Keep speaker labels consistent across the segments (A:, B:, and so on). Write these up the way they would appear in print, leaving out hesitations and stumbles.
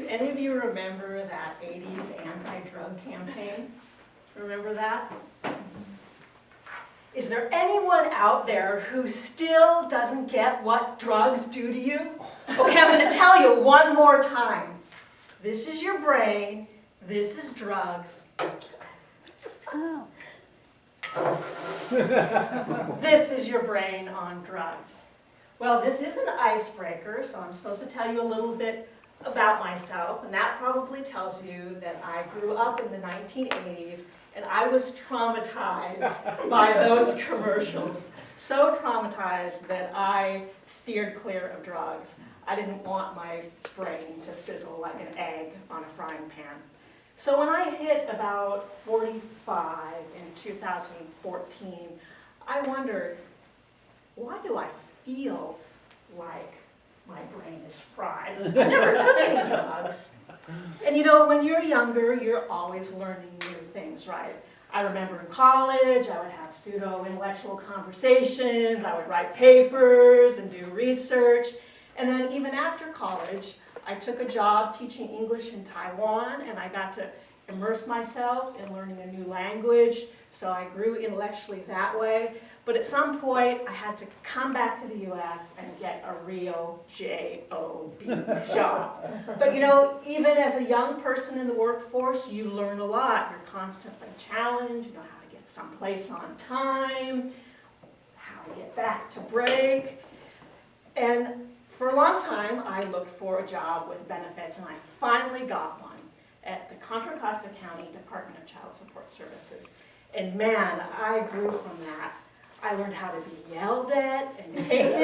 A: any of you remember that 80s anti-drug campaign? Remember that? Is there anyone out there who still doesn't get what drugs do to you? Okay, I'm going to tell you one more time. This is your brain. This is drugs.
B: Oh.
A: This is your brain on drugs. Well, this is an icebreaker, so I'm supposed to tell you a little bit about myself, and that probably tells you that I grew up in the 1980s, and I was traumatized by those commercials. So traumatized that I steered clear of drugs. I didn't want my brain to sizzle like an egg on a frying pan. So when I hit about 45 in 2014, I wondered, why do I feel like my brain is fried? I never took any drugs. And you know, when you're younger, you're always learning new things, right? I remember in college, I would have pseudo-intellectual conversations, I would write papers and do research. And then even after college, I took a job teaching English in Taiwan, and I got to immerse myself in learning a new language, so I grew intellectually that way. But at some point, I had to come back to the US and get a real J-O-B job. But you know, even as a young person in the workforce, you learn a lot. You're constantly challenged. You know how to get someplace on time, how to get back to break. And for a long time, I looked for a job with benefits, and I finally got one at the Contra Costa County Department of Child Support Services. And man, I grew from that. I learned how to be yelled at and taken.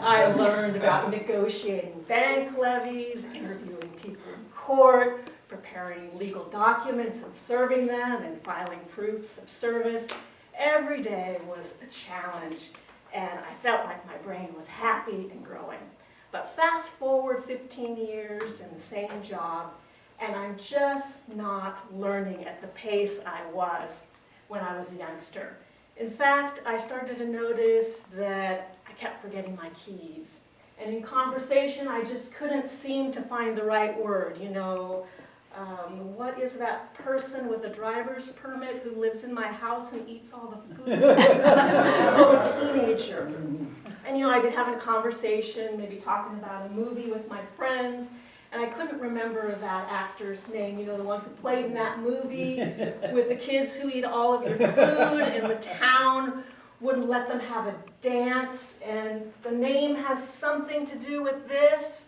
A: I learned about negotiating bank levies, interviewing people in court, preparing legal documents and serving them, and filing proofs of service. Every day was a challenge, and I felt like my brain was happy and growing. But fast forward 15 years in the same job, and I'm just not learning at the pace I was when I was a youngster. In fact, I started to notice that I kept forgetting my keys. And in conversation, I just couldn't seem to find the right word. You know, what is that person with a driver's permit who lives in my house and eats all the food? Oh, a teenager. And you know, I'd been having a conversation, maybe talking about a movie with my friends, and I couldn't remember that actor's name, you know, the one who played in that movie with the kids who eat all of your food, and the town wouldn't let them have a dance, and the name has something to do with this.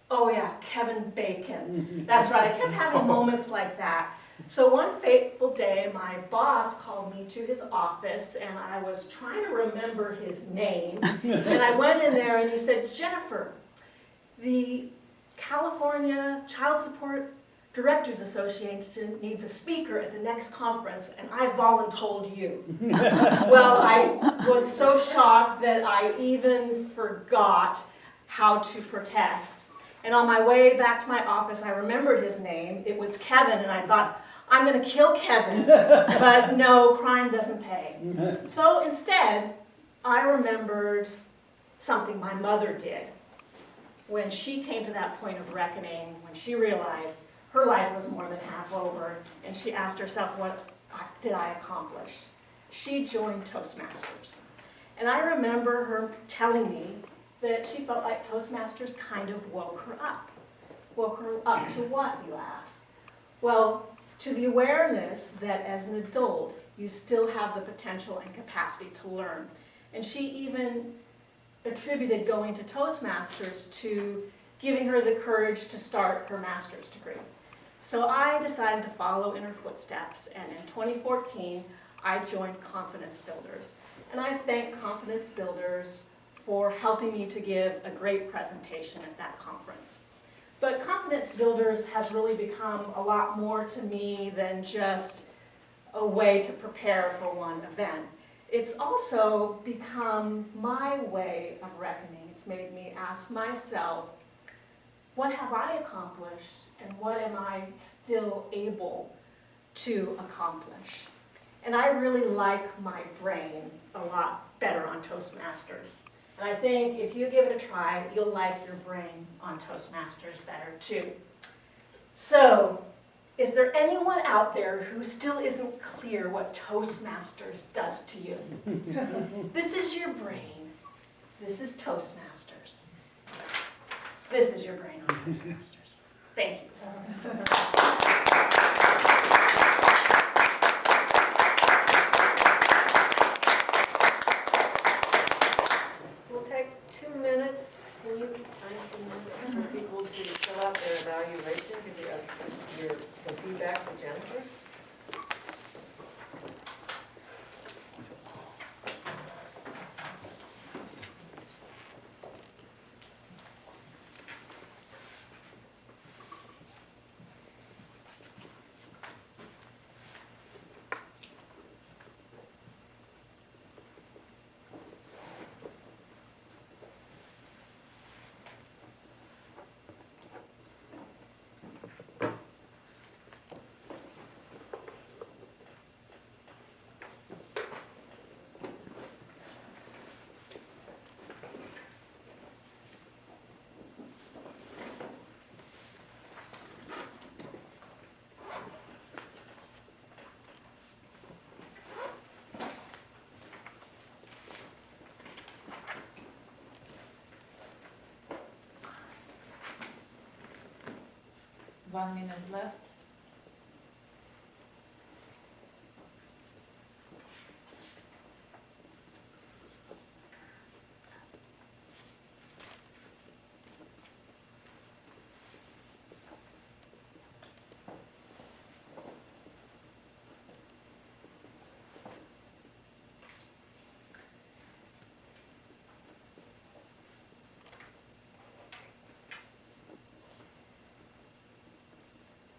A: Oh yeah, Kevin Bacon. That's right, I kept having moments like that. So one fateful day, my boss called me to his office, and I was trying to remember his name, and I went in there and he said, Jennifer, the California Child Support Directors Association needs a speaker at the next conference, and I voluntold you. Well, I was so shocked that I even forgot how to protest. And on my way back to my office, I remembered his name. It was Kevin, and I thought, I'm going to kill Kevin, but no, crime doesn't pay. So instead, I remembered something my mother did when she came to that point of reckoning, when she realized her life was more than half over, and she asked herself, what did I accomplish? She joined Toastmasters. And I remember her telling me that she felt like Toastmasters kind of woke her up. Woke her up to what, you ask? Well, to the awareness that as an adult, you still have the potential and capacity to learn. And she even attributed going to Toastmasters to giving her the courage to start her master's degree. So I decided to follow in her footsteps, and in 2014, I joined Confidence Builders. And I thank Confidence Builders for helping me to give a great presentation at that conference. But Confidence Builders has really become a lot more to me than just a way to prepare for one event. It's also become my way of reckoning. It's made me ask myself, what have I accomplished, and what am I still able to accomplish? And I really like my brain a lot better on Toastmasters. And I think if you give it a try, you'll like your brain on Toastmasters better too. So, is there anyone out there who still isn't clear what Toastmasters does to you? This is your brain. This is Toastmasters. This is your brain on Toastmasters. Thank you.
C: We'll take 2 minutes, can you, 2 minutes for people to fill out their evaluation, give you some feedback for Jennifer?
B: One minute left.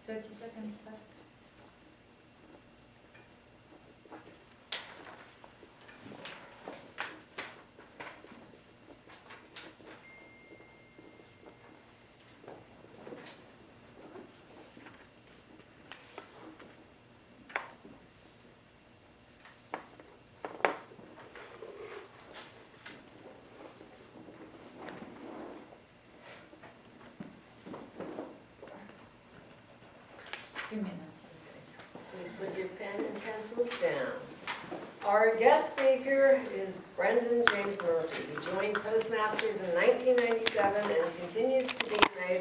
B: Thirty seconds left. Please put your pen and pencils down. Our guest speaker is Brendan James Murphy. He joined Toastmasters in 1997 and continues to be amazed